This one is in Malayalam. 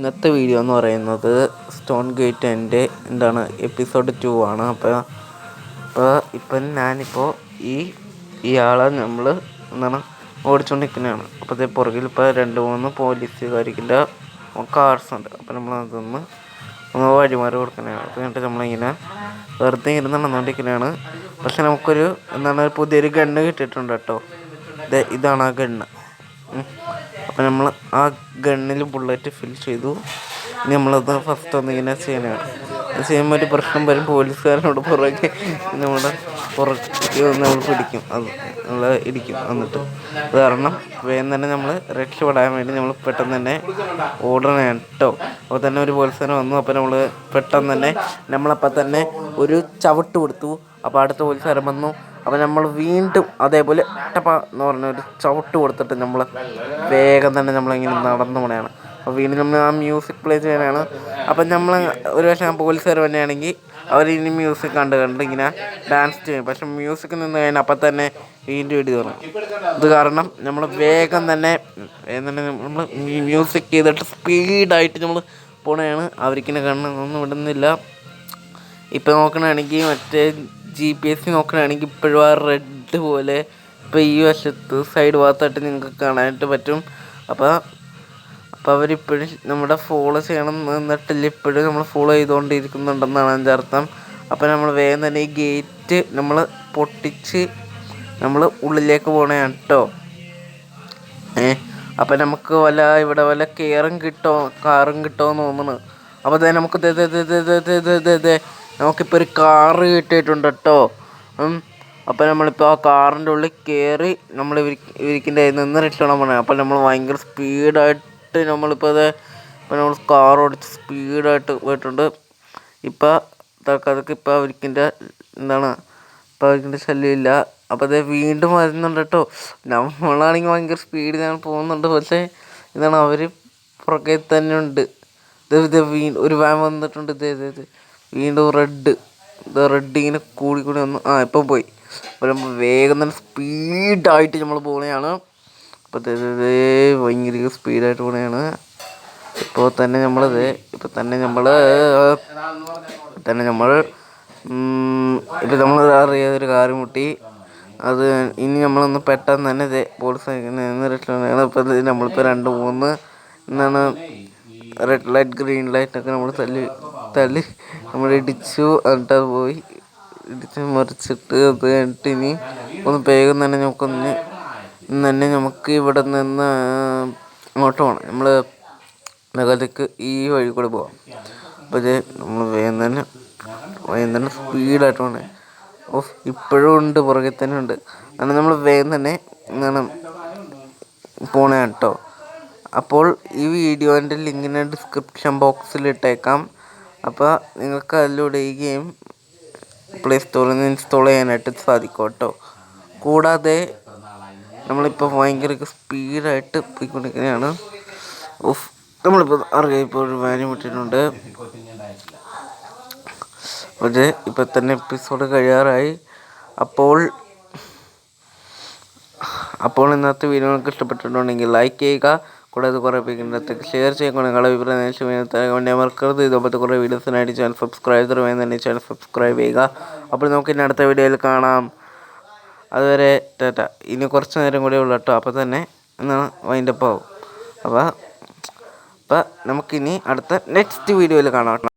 ഇന്നത്തെ വീഡിയോ എന്ന് പറയുന്നത് സ്റ്റോൺ ഗേറ്റ് എൻ്റെ എന്താണ് എപ്പിസോഡ് 2 ആണ്. ഇപ്പം ഞാനിപ്പോൾ ഇയാളെ നമ്മൾ എന്താണ് ഓടിച്ചുകൊണ്ടിരിക്കുന്നതാണ്. അപ്പോൾ അതേ പുറകിൽ ഇപ്പോൾ 2-3 പോലീസുകാരിൻ്റെ കാർസ് ഉണ്ട്. അപ്പോൾ നമ്മൾ അതൊന്ന് വഴിമാറി കൊടുക്കുന്നതാണ്. അത് കഴിഞ്ഞിട്ട് നമ്മളിങ്ങനെ വെറുതെ ഇരുന്ന് നടന്നുകൊണ്ടിരിക്കുന്നതാണ്. പക്ഷെ നമുക്കൊരു പുതിയൊരു ഗണ്ണ് കിട്ടിയിട്ടുണ്ട് കേട്ടോ. ഇതാണ് ആ ഗണ്ണ്. അപ്പം നമ്മൾ ആ ഗണ്ണിൽ ബുള്ളറ്റ് ഫിൽ ചെയ്തു. ഇനി നമ്മളത് ഫസ്റ്റ് ഒന്നിങ്ങനെ ചെയ്യണതാണ്. ചെയ്യുമ്പോൾ ഒരു പ്രശ്നം വരും. പോലീസുകാരനോട് പുറകെ നമ്മൾ പിടിക്കും, അത് നമ്മൾ ഇടിക്കും. എന്നിട്ട് അത് കാരണം വേഗം തന്നെ നമ്മൾ രക്ഷപ്പെടാൻ വേണ്ടി നമ്മൾ പെട്ടെന്ന് തന്നെ ഓടണം കേട്ടോ. അപ്പോൾ തന്നെ ഒരു പോലീസുകാരൻ വന്നു. അപ്പോൾ നമ്മൾ പെട്ടെന്ന് തന്നെ നമ്മളപ്പം തന്നെ ഒരു ചവിട്ട് കൊടുത്തു. അപ്പോൾ അടുത്ത പോലീസുകാരൻ വന്നു. അപ്പോൾ നമ്മൾ വീണ്ടും അതേപോലെ ടപ്പ എന്ന് പറഞ്ഞൊരു ചവിട്ട് കൊടുത്തിട്ട് നമ്മൾ വേഗം തന്നെ നമ്മളിങ്ങനെ നടന്നു പോകണതാണ്. അപ്പോൾ വീണ്ടും നമ്മൾ ആ മ്യൂസിക് പ്ലേ ചെയ്യാനാണ്. അപ്പം നമ്മൾ ഒരു പക്ഷേ പോലീസുകാർ തന്നെയാണെങ്കിൽ അവരിനി മ്യൂസിക് കണ്ട് ഇങ്ങനെ ഡാൻസ് ചെയ്യും. പക്ഷെ മ്യൂസിക് നിന്ന് കഴിഞ്ഞാൽ അപ്പം തന്നെ വീണ്ടും ഇടി തുടങ്ങും. ഇത് കാരണം നമ്മൾ വേഗം തന്നെ നമ്മൾ മ്യൂസിക് ചെയ്തിട്ട് സ്പീഡായിട്ട് നമ്മൾ പോണതാണ്. അവർക്കിനെ കണ്ണൊന്നും വിടുന്നില്ല. ഇപ്പം നോക്കണമെങ്കിൽ മറ്റേ GPS നോക്കണമെങ്കിൽ ഇപ്പോഴും ആ റെഡ് പോലെ ഇപ്പോൾ ഈ വശത്ത് സൈഡ് ഭാഗത്തായിട്ട് നിങ്ങൾക്ക് കാണാനായിട്ട് പറ്റും. അപ്പോൾ അവരിപ്പോഴും നമ്മുടെ ഫോളോ ചെയ്യണം എന്നിട്ടില്ല, ഇപ്പോഴും നമ്മൾ ഫോളോ ചെയ്തുകൊണ്ടിരിക്കുന്നുണ്ടെന്നാണ് എൻ്റെ അർത്ഥം. അപ്പോൾ നമ്മൾ വേഗം തന്നെ ഈ ഗേറ്റ് നമ്മൾ പൊട്ടിച്ച് നമ്മൾ ഉള്ളിലേക്ക് പോകണതാണ് കേട്ടോ. അപ്പം നമുക്ക് ഇവിടെ വല്ല കാറും കിട്ടുമോ തോന്നുന്നു. അപ്പോൾ തന്നെ നമുക്ക് നമുക്കിപ്പോൾ ഒരു കാറ് കിട്ടിയിട്ടുണ്ട് കേട്ടോ. അപ്പോൾ നമ്മളിപ്പോൾ ആ കാറിൻ്റെ ഉള്ളിൽ കയറി നമ്മൾ ഇവരിക്കിൻ്റെ നിന്ന് രക്ഷപ്പെടാൻ പോകണം. അപ്പോൾ നമ്മൾ ഭയങ്കര സ്പീഡായിട്ട് നമ്മൾ കാർ ഓടിച്ച് സ്പീഡായിട്ട് പോയിട്ടുണ്ട്. അതൊക്കെ ഇപ്പോൾ അവർക്കിൻ്റെ ശല്യമില്ല. അപ്പോൾ അത് വീണ്ടും വരുന്നുണ്ട് കേട്ടോ. നമ്മളാണെങ്കിൽ ഭയങ്കര സ്പീഡിൽ ഞങ്ങൾ പോകുന്നുണ്ട്. പക്ഷേ അവർ പുറകെ തന്നെ ഉണ്ട്. ഒരു വാൻ വന്നിട്ടുണ്ട്. വീണ്ടും റെഡ് ഇങ്ങനെ കൂടി വന്നു. ഇപ്പം പോയി. അപ്പോൾ നമ്മൾ വേഗം തന്നെ സ്പീഡായിട്ട് നമ്മൾ പോകുന്നതാണ്. അപ്പോൾ ഭയങ്കര സ്പീഡായിട്ട് പോകുന്നതാണ്. ഇപ്പോൾ തന്നെ നമ്മൾ അറിയാതൊരു കാറ് മുട്ടി. അത് ഇനി നമ്മളൊന്ന് പെട്ടെന്ന് തന്നെ പോലീസ് രക്ഷപ്പെടാനാണ്. അപ്പോൾ നമ്മളിപ്പോൾ 2-3 റെഡ് ലൈറ്റ് ഗ്രീൻ ലൈറ്റൊക്കെ നമ്മൾ തള്ളി നമ്മൾ ഇടിച്ചു. എന്നിട്ട് അത് പോയി ഇടിച്ച് മറിച്ചിട്ട് അത് കഴിഞ്ഞിട്ട് ഇനി ഒന്ന് വേഗം തന്നെ നമുക്ക് ഇവിടെ നിന്ന് അങ്ങോട്ട് പോകണം. നമ്മൾ നഗരത്തേക്ക് ഈ വഴി കൂടെ പോകാം. അപ്പോൾ നമ്മൾ വേഗം തന്നെ സ്പീഡായിട്ട് പോകണേ. ഇപ്പോഴും ഉണ്ട്, പുറകെ തന്നെ ഉണ്ട്. അങ്ങനെ നമ്മൾ വേഗം തന്നെ പോണേ കേട്ടോ. അപ്പോൾ ഈ വീഡിയോൻ്റെ ലിങ്ക് ഞാൻ ഡിസ്ക്രിപ്ഷൻ ബോക്സിൽ ഇട്ടേക്കാം. അപ്പോൾ നിങ്ങൾക്ക് അതിലൂടെ ഈ ഗെയിം പ്ലേ സ്റ്റോറിൽ നിന്ന് ഇൻസ്റ്റാൾ ചെയ്യാനായിട്ട് സാധിക്കും കേട്ടോ. കൂടാതെ നമ്മളിപ്പോൾ ഭയങ്കര സ്പീഡായിട്ട് പോയിക്കൊണ്ടിരിക്കുന്നതാണ്. നമ്മളിപ്പോൾ ഇപ്പോൾ ഒരു വാന് വിട്ടിട്ടുണ്ട്. അത് ഇപ്പം തന്നെ എപ്പിസോഡ് കഴിയാറായി. അപ്പോൾ ഇന്നത്തെ വീഡിയോ നിങ്ങൾക്ക് ഇഷ്ടപ്പെട്ടിട്ടുണ്ടെങ്കിൽ ലൈക്ക് ചെയ്യുക. കൂടാതെ കുറേ പേർക്ക് ഷെയർ ചെയ്യുക. നിങ്ങളുടെ അഭിപ്രായം മറക്കരുത്. ഇതുപോലത്തെ കുറേ വീഡിയോസിനായിട്ട് ചാനൽ സബ്സ്ക്രൈബ് ചെയ്യുക. അപ്പോൾ നമുക്ക് ഇനി അടുത്ത വീഡിയോയിൽ കാണാം. അതുവരെ ടാറ്റ. ഇനി കുറച്ച് നേരം കൂടെ ഉള്ളൂ കേട്ടോ. അപ്പോൾ തന്നെ വൈൻഡപ്പ് ആവും. അപ്പോൾ നമുക്കിനി അടുത്ത നെക്സ്റ്റ് വീഡിയോയിൽ കാണാം.